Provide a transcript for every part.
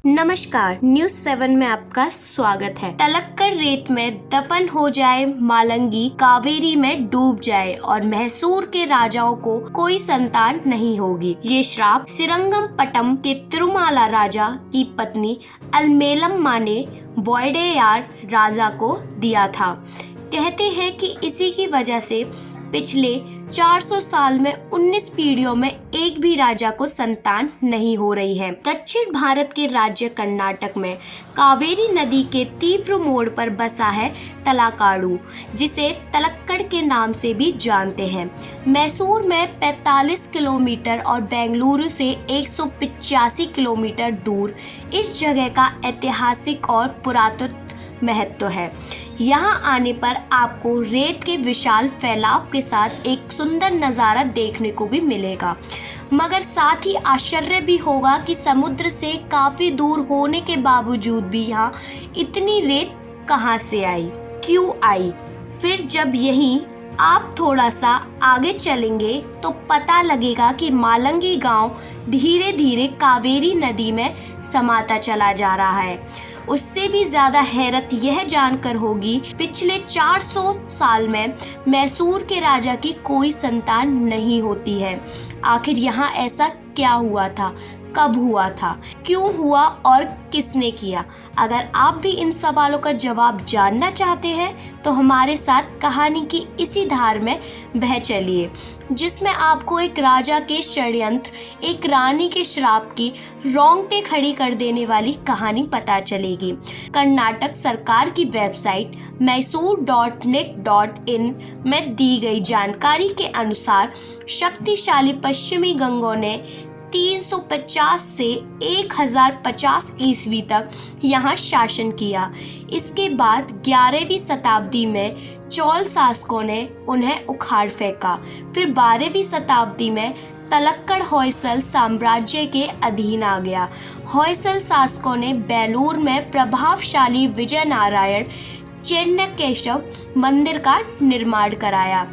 नमस्कार, न्यूज 7 में आपका स्वागत है। तलक्कड़ रेत में दफन हो जाए, मालंगी कावेरी में डूब जाए और मैसूर के राजाओं को कोई संतान नहीं होगी। ये श्राप श्रीरंगपट्टनम के तिरुमाला राजा की पत्नी अलमेलम्मा ने वोडेयार राजा को दिया था। कहते हैं कि इसी की वजह से पिछले 400 साल में 19 पीढ़ियों में एक भी राजा को संतान नहीं हो रही है। दक्षिण भारत के राज्य कर्नाटक में कावेरी नदी के तीव्र मोड़ पर बसा है तलाकाडू, जिसे तलक्कड़ के नाम से भी जानते हैं। मैसूर में 45 किलोमीटर और बेंगलुरु से 185 किलोमीटर दूर इस जगह का ऐतिहासिक और पुरातत्व महत्व है। यहाँ आने पर आपको रेत के विशाल फैलाव के साथ एक सुंदर नज़ारा देखने को भी मिलेगा, मगर साथ ही आश्चर्य भी होगा कि समुद्र से काफ़ी दूर होने के बावजूद भी यहाँ इतनी रेत कहाँ से आई, क्यों आई। फिर जब यहीं आप थोड़ा सा आगे चलेंगे तो पता लगेगा कि मालंगी गांव धीरे धीरे कावेरी नदी में समाता चला जा रहा है। उससे भी ज्यादा हैरत यह जानकर होगी, पिछले 400 साल में मैसूर के राजा की कोई संतान नहीं होती है। आखिर यहाँ ऐसा क्या हुआ था, कब हुआ था, क्यों हुआ और किसने किया? अगर आप भी इन सवालों का जवाब जानना चाहते हैं तो हमारे साथ कहानी की इसी धार में बह चलिए, जिसमें आपको एक राजा के षड्यंत्र, एक रानी के श्राप की रोंगटे खड़ी कर देने वाली कहानी पता चलेगी। कर्नाटक सरकार की वेबसाइट mysore.nic.in में दी गई जानकारी के अनुसार शक्तिशाली पश्चिमी गंगों ने 350 से 1050 ईस्वी तक यहाँ शासन किया। इसके बाद 11वीं शताब्दी में चोल शासकों ने उन्हें उखाड़ फेंका। फिर 12वीं शताब्दी में तलक्कड़ होयसल साम्राज्य के अधीन आ गया। होयसल शासकों ने बेलूर में प्रभावशाली विजय नारायण चेन्नकेशव मंदिर का निर्माण कराया।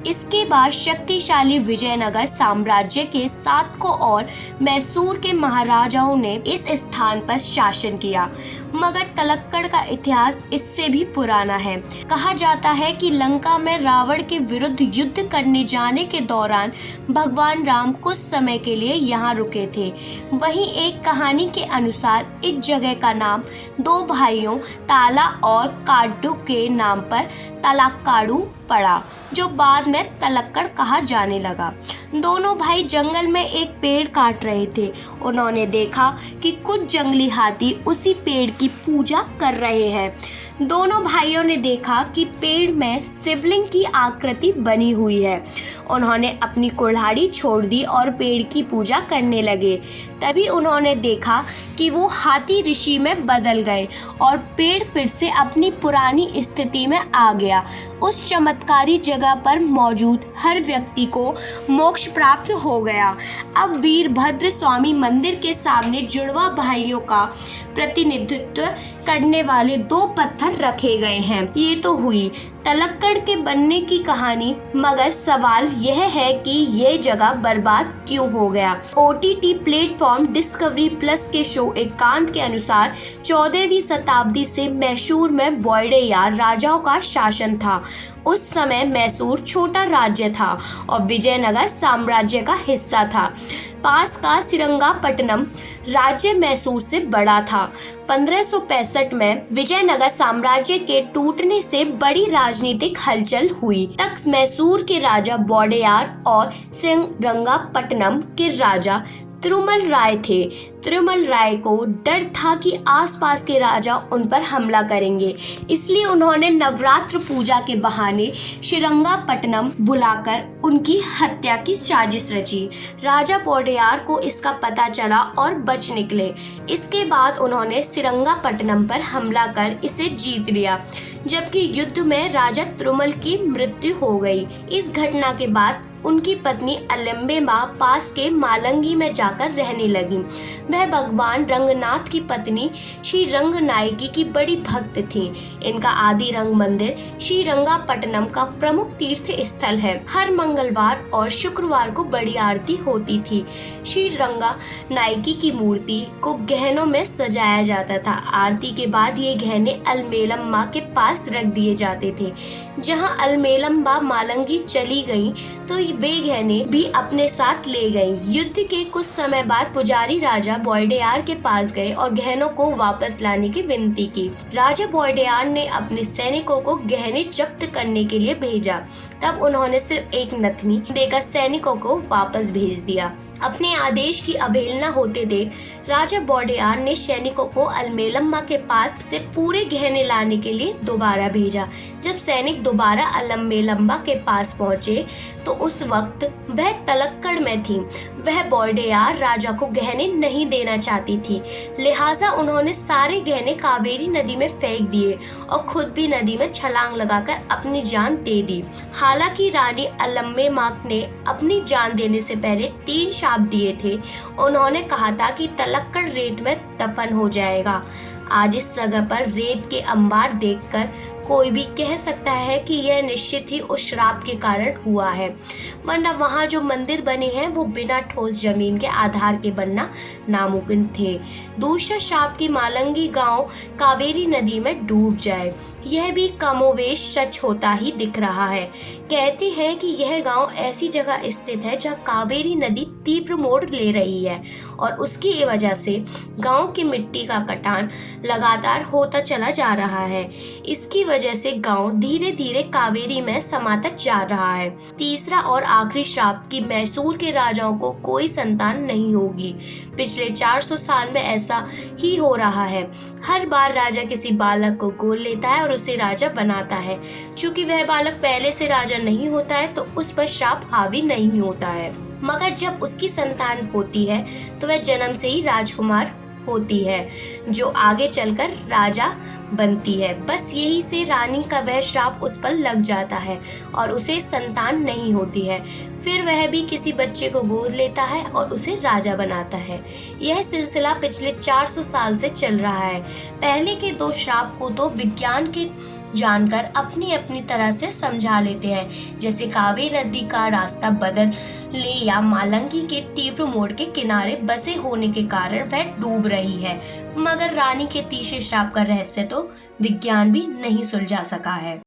इसके बाद शक्तिशाली विजयनगर साम्राज्य के शासकों और मैसूर के महाराजाओं ने इस स्थान पर शासन किया। मगर तलक्कड़ का इतिहास इससे भी पुराना है। कहा जाता है कि लंका में रावण के विरुद्ध युद्ध करने जाने के दौरान भगवान राम कुछ समय के लिए यहाँ रुके थे। वहीं एक कहानी के अनुसार इस जगह का नाम दो भाइयों ताला और काडू के नाम पर तलाकाडू पड़ा, जो बाद में तलक्कड़ कहा जाने लगा। दोनों भाई जंगल में एक पेड़ काट रहे थे। उन्होंने देखा कि कुछ जंगली हाथी उसी पेड़ की पूजा कर रहे हैं। दोनों भाइयों ने देखा कि पेड़ में शिवलिंग की आकृति बनी हुई है। उन्होंने अपनी कुल्हाड़ी छोड़ दी और पेड़ की पूजा करने लगे। तभी उन्होंने देखा कि वो हाथी ऋषि में बदल गए और पेड़ फिर से अपनी पुरानी स्थिति में आ गया। उस चमत्कारी जगह पर मौजूद हर व्यक्ति को मोक्ष प्राप्त हो गया। अब वीरभद्र स्वामी मंदिर के सामने जुड़वा भाइयों का प्रतिनिधित्व करने वाले दो पत्थर रखे गए हैं। ये तो हुई तलक्कड़ के बनने की कहानी, मगर सवाल यह है कि ये जगह बर्बाद क्यों हो गया। OTT प्लेटफॉर्म डिस्कवरी प्लस के शो एकांत के अनुसार 14वीं शताब्दी से मैसूर में वोडेयार राजाओं का शासन था। उस समय मैसूर छोटा राज्य था और विजयनगर साम्राज्य का हिस्सा था। पास का श्रीरंगपट्टनम राज्य मैसूर से बड़ा था। 1565 में विजयनगर साम्राज्य के टूटने से बड़ी राजनीतिक हलचल हुई। तक मैसूर के राजा वोडेयार और श्रीरंगपट्टनम के राजा तिरुमल राय थे। तिरुमल राय को डर था कि आसपास के राजा उन पर हमला करेंगे, इसलिए उन्होंने नवरात्र पूजा के बहाने श्रीरंगपट्टनम बुलाकर उनकी हत्या की साजिश रची। राजा वोडेयार को इसका पता चला और बच निकले। इसके बाद उन्होंने श्रीरंगपट्टनम पर हमला कर इसे जीत लिया, जबकि युद्ध में राजा तिरुमल की मृत्यु हो गई। इस घटना के बाद उनकी पत्नी अलम्बेबा पास के मालंगी में जाकर रहने लगी। वह भगवान रंगनाथ की पत्नी श्री रंगनायकी की बड़ी भक्त थी। इनका आदि रंग मंदिर श्री रंगापट्टनम का प्रमुख तीर्थ स्थल है। हर मंगलवार और शुक्रवार को बड़ी आरती होती थी। श्री रंगनायकी की मूर्ति को गहनों में सजाया जाता था। आरती के बाद ये गहने अलमेलम्मा के पास रख दिए जाते थे। जहां अलमेलम्बा मालंगी चली गईं, तो वे गहने भी अपने साथ ले गईं। युद्ध के कुछ समय बाद पुजारी राजा बॉयडेयार के पास गए और गहनों को वापस लाने की विनती की। राजा बॉयडेयार ने अपने सैनिकों को गहने जब्त करने के लिए भेजा। तब उन्होंने सिर्फ एक नथनी देकर सैनिकों को वापस भेज दिया। अपने आदेश की अवहेलना होते देख राजा बॉयडेयार ने सैनिकों को अलमेलम्मा के पास से पूरे गहने लाने के लिए दोबारा भेजा। जब सैनिक दोबारा अलमेलम्मा के पास पहुंचे तो उस वक्त वह तलक्कड़ में थी। वह बॉयडेयार राजा को गहने नहीं देना चाहती थी, लिहाजा उन्होंने सारे गहने कावेरी नदी में फेंक दिए और खुद भी नदी में छलांग लगाकर अपनी जान दे दी। हालांकि रानी अलम्बेबा ने अपनी जान देने से पहले 3 शाप दिए थे। उन्होंने कहा था कि तलक्कड़ रेत में दफन हो जाएगा। आज इस जगह पर रेत के अंबार देखकर कोई भी कह सकता है कि यह निश्चित ही उस श्राप के कारण हुआ है, वरना वहाँ जो मंदिर बने हैं वो बिना ठोस जमीन के आधार के बनना नामुमकिन थे। दूसरा श्राप की मालंगी गांव कावेरी नदी में डूब जाए, यह भी कमोवेश सच होता ही दिख रहा है। कहते हैं कि यह गांव ऐसी जगह स्थित है जहां कावेरी नदी तीव्र मोड़ ले रही है और उसकी वजह से गांव की मिट्टी का कटान लगातार होता चला जा रहा है। इसकी वजह से गांव धीरे धीरे कावेरी में समाता जा रहा है। तीसरा और आखिरी श्राप कि मैसूर के राजाओं को कोई संतान नहीं होगी। पिछले 400 साल में ऐसा ही हो रहा है। हर बार राजा किसी बालक को गोद लेता है और उसे राजा बनाता है। चूंकि वह बालक पहले से राजा नहीं होता है तो उस पर श्राप हावी नहीं होता है, मगर जब उसकी संतान होती है तो वह जन्म से ही राजकुमार होती है जो आगे चलकर राजा बनती है। बस यही से रानी का वह श्राप उस पर लग जाता है और उसे संतान नहीं होती है। फिर वह भी किसी बच्चे को गोद लेता है और उसे राजा बनाता है। यह सिलसिला पिछले 400 साल से चल रहा है। पहले के 2 श्राप को तो विज्ञान के जानकर अपनी अपनी तरह से समझा लेते हैं, जैसे कावेरी नदी का रास्ता बदल ले या मालंगी के तीव्र मोड़ के किनारे बसे होने के कारण वह डूब रही है। मगर रानी के तीसरे श्राप का रहस्य तो विज्ञान भी नहीं सुलझा सका है।